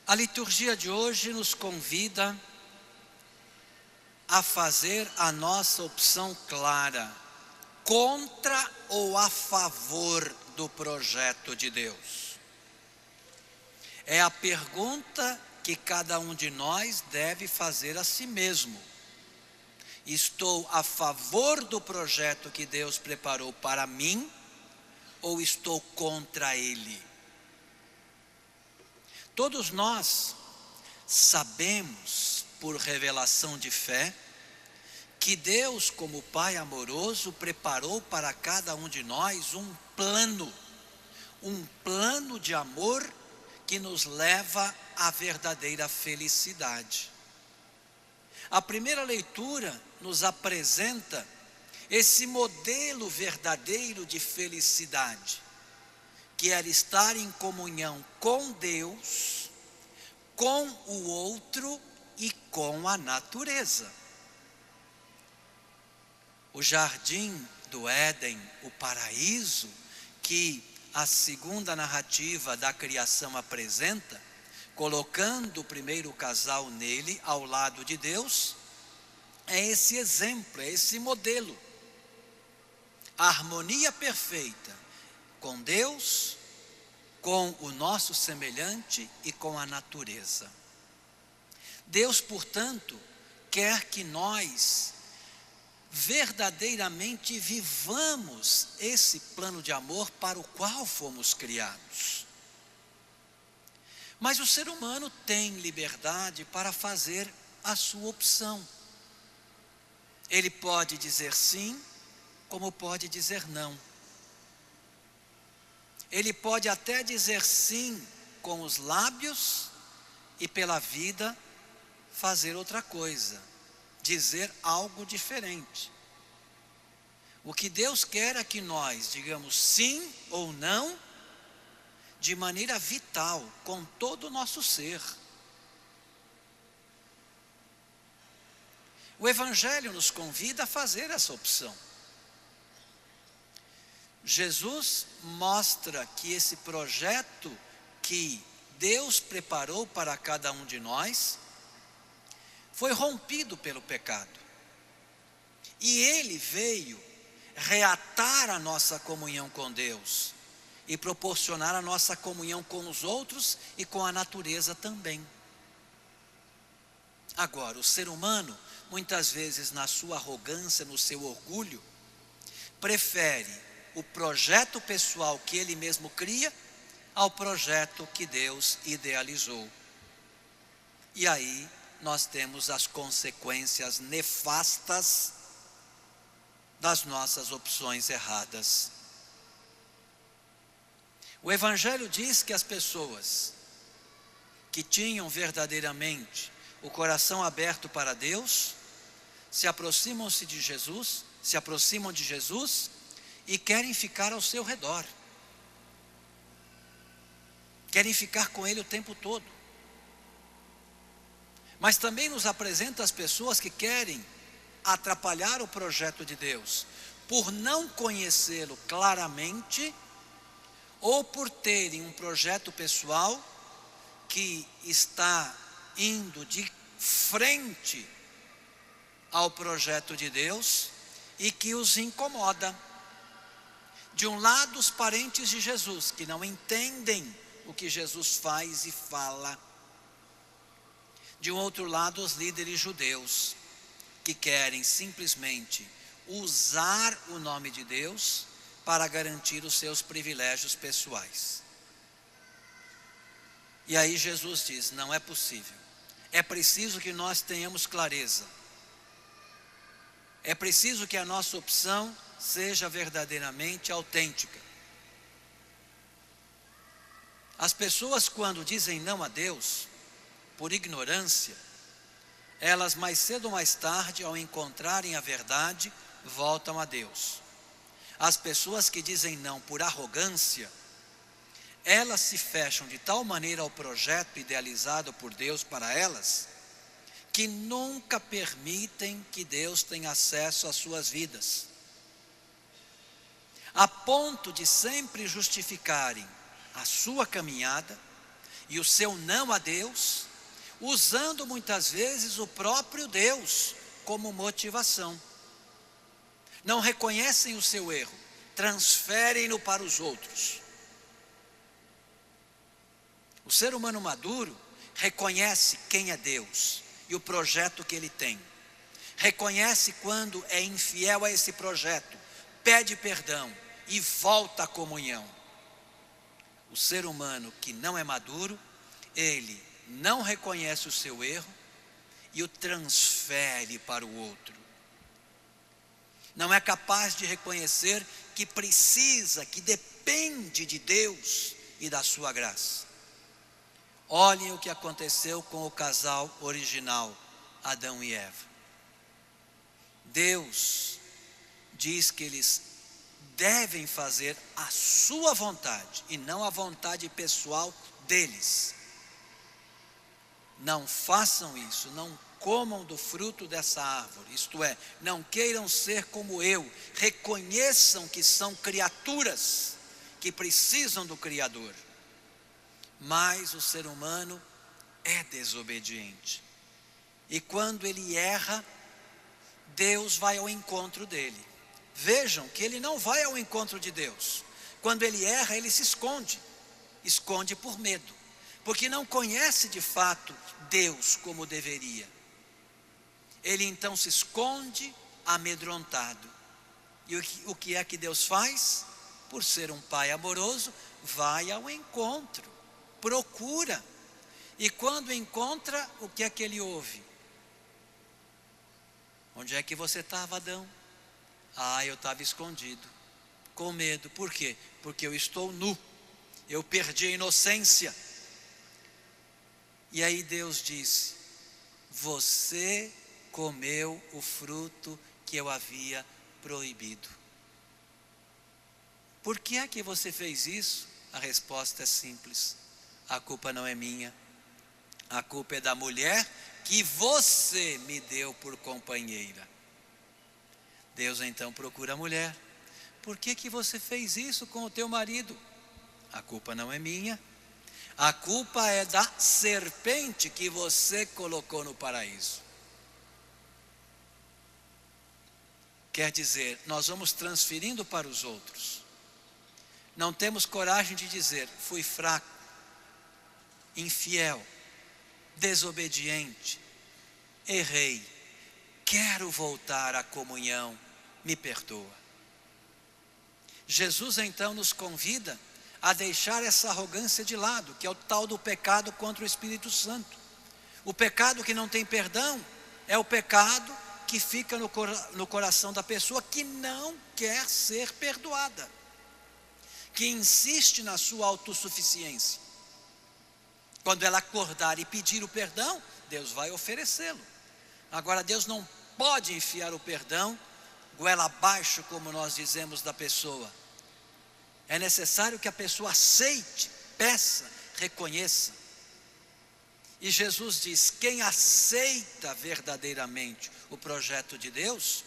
A liturgia de hoje nos convida a fazer a nossa opção clara, contra ou a favor do projeto de Deus. É a pergunta que cada um de nós deve fazer a si mesmo. Estou a favor do projeto que Deus preparou para mim ou estou contra ele? Todos nós sabemos, por revelação de fé, que Deus, como Pai amoroso, preparou para cada um de nós um plano de amor que nos leva à verdadeira felicidade. A primeira leitura nos apresenta esse modelo verdadeiro de felicidade, que era estar em comunhão com Deus, com o outro e com a natureza. O jardim do Éden, o paraíso, que a segunda narrativa da criação apresenta, colocando o primeiro casal nele, ao lado de Deus, é esse exemplo, é esse modelo. A harmonia perfeita com Deus, com o nosso semelhante e com a natureza. Deus, portanto, quer que nós verdadeiramente vivamos esse plano de amor para o qual fomos criados. Mas o ser humano tem liberdade para fazer a sua opção. Ele pode dizer sim, como pode dizer não. Ele pode até dizer sim com os lábios e pela vida fazer outra coisa, dizer algo diferente. O que Deus quer é que nós digamos sim ou não de maneira vital, com todo o nosso ser. O Evangelho nos convida a fazer essa opção. Jesus mostra que esse projeto que Deus preparou para cada um de nós foi rompido pelo pecado. E Ele veio reatar a nossa comunhão com Deus e proporcionar a nossa comunhão com os outros e com a natureza também. Agora, o ser humano, muitas vezes na sua arrogância, no seu orgulho, prefere o projeto pessoal que ele mesmo cria ao projeto que Deus idealizou. E aí nós temos as consequências nefastas das nossas opções erradas. O Evangelho diz que as pessoas que tinham verdadeiramente o coração aberto para Deus, se aproximam de Jesus e querem ficar ao seu redor. Querem ficar com Ele o tempo todo. Mas também nos apresenta as pessoas que querem atrapalhar o projeto de Deus, por não conhecê-lo claramente, ou por terem um projeto pessoal que está indo de frente ao projeto de Deus e que os incomoda. De um lado, os parentes de Jesus, que não entendem o que Jesus faz e fala. De um outro lado, os líderes judeus, que querem simplesmente usar o nome de Deus para garantir os seus privilégios pessoais. E aí Jesus diz, não é possível. É preciso que nós tenhamos clareza. É preciso que a nossa opção seja verdadeiramente autêntica. As pessoas, quando dizem não a Deus, por ignorância, elas mais cedo ou mais tarde, ao encontrarem a verdade, voltam a Deus. As pessoas que dizem não por arrogância, elas se fecham de tal maneira ao projeto idealizado por Deus para elas, que nunca permitem que Deus tenha acesso às suas vidas, a ponto de sempre justificarem a sua caminhada e o seu não a Deus, usando muitas vezes o próprio Deus como motivação. Não reconhecem o seu erro, transferem-no para os outros. O ser humano maduro reconhece quem é Deus e o projeto que ele tem. Reconhece quando é infiel a esse projeto, pede perdão e volta à comunhão. O ser humano que não é maduro, ele não reconhece o seu erro e o transfere para o outro. Não é capaz de reconhecer que precisa, que depende de Deus e da sua graça. Olhem o que aconteceu com o casal original, Adão e Eva. Deus diz que eles devem fazer a sua vontade e não a vontade pessoal deles. Não façam isso, não comam do fruto dessa árvore, isto é, não queiram ser como eu, reconheçam que são criaturas que precisam do Criador. Mas o ser humano é desobediente, e quando ele erra, Deus vai ao encontro dele. Vejam que ele não vai ao encontro de Deus. Quando ele erra, ele se esconde por medo, porque não conhece de fato Deus como deveria. Ele então se esconde amedrontado. E o que é que Deus faz? Por ser um pai amoroso, vai ao encontro, procura. E quando encontra, o que é que ele ouve? Onde é que você estava, Adão? Eu estava escondido, com medo. Por quê? Porque eu estou nu, eu perdi a inocência. E aí Deus disse: você comeu o fruto que eu havia proibido. Por que é que você fez isso? A resposta é simples: a culpa não é minha, a culpa é da mulher que você me deu por companheira. Deus então procura a mulher: por que que você fez isso com o teu marido? A culpa não é minha, a culpa é da serpente que você colocou no paraíso. Quer dizer, nós vamos transferindo para os outros. Não temos coragem de dizer: fui fraco, infiel, desobediente, errei, quero voltar à comunhão, me perdoa. Jesus então nos convida a deixar essa arrogância de lado, que é o tal do pecado contra o Espírito Santo. O pecado que não tem perdão é o pecado que fica no coração da pessoa que não quer ser perdoada, que insiste na sua autossuficiência. Quando ela acordar e pedir o perdão, Deus vai oferecê-lo. Agora, Deus não pode enfiar o perdão goela abaixo, como nós dizemos, da pessoa. É necessário que a pessoa aceite, peça, reconheça. E Jesus diz: quem aceita verdadeiramente o projeto de Deus,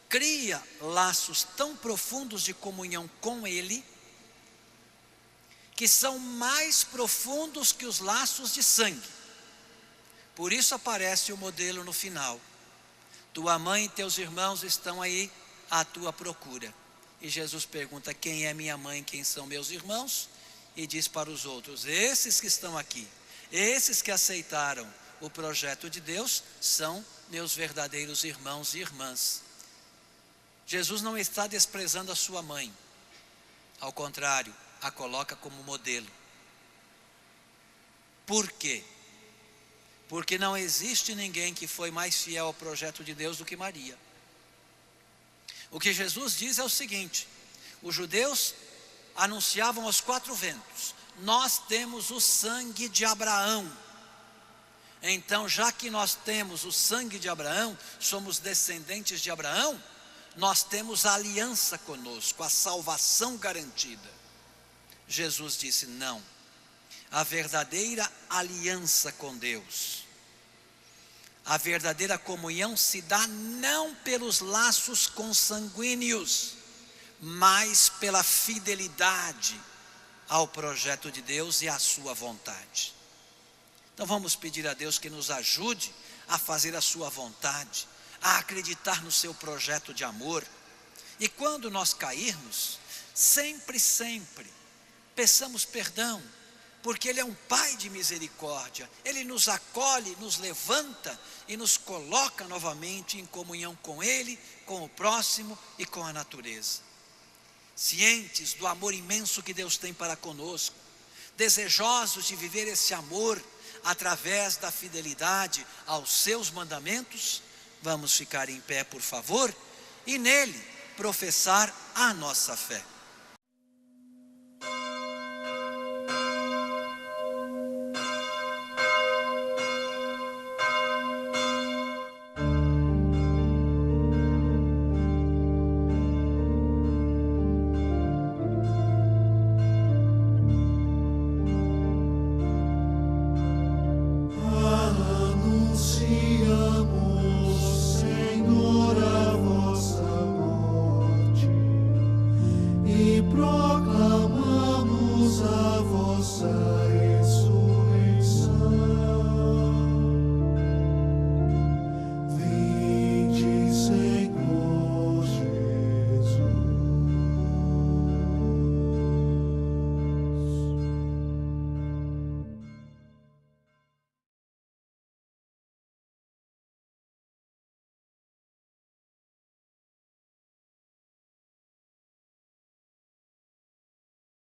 cria laços tão profundos de comunhão com Ele, que são mais profundos que os laços de sangue. Por isso aparece o modelo no final: tua mãe e teus irmãos estão aí à tua procura. E Jesus pergunta: quem é minha mãe, quem são meus irmãos? E diz para os outros: esses que estão aqui, esses que aceitaram o projeto de Deus, são meus verdadeiros irmãos e irmãs. Jesus não está desprezando a sua mãe, ao contrário, a coloca como modelo. Por quê? Porque não existe ninguém que foi mais fiel ao projeto de Deus do que Maria. O que Jesus diz é o seguinte: os judeus anunciavam aos quatro ventos: nós temos o sangue de Abraão. Então, já que nós temos o sangue de Abraão, somos descendentes de Abraão, nós temos a aliança conosco, a salvação garantida. Jesus disse: não, a verdadeira aliança com Deus, a verdadeira comunhão se dá não pelos laços consanguíneos, mas pela fidelidade ao projeto de Deus e à sua vontade. Então vamos pedir a Deus que nos ajude a fazer a sua vontade, a acreditar no seu projeto de amor. E quando nós cairmos, sempre peçamos perdão, porque Ele é um Pai de misericórdia. Ele nos acolhe, nos levanta e nos coloca novamente em comunhão com Ele, com o próximo e com a natureza. Cientes do amor imenso que Deus tem para conosco, desejosos de viver esse amor através da fidelidade aos seus mandamentos, vamos ficar em pé, por favor, e nele professar a nossa fé.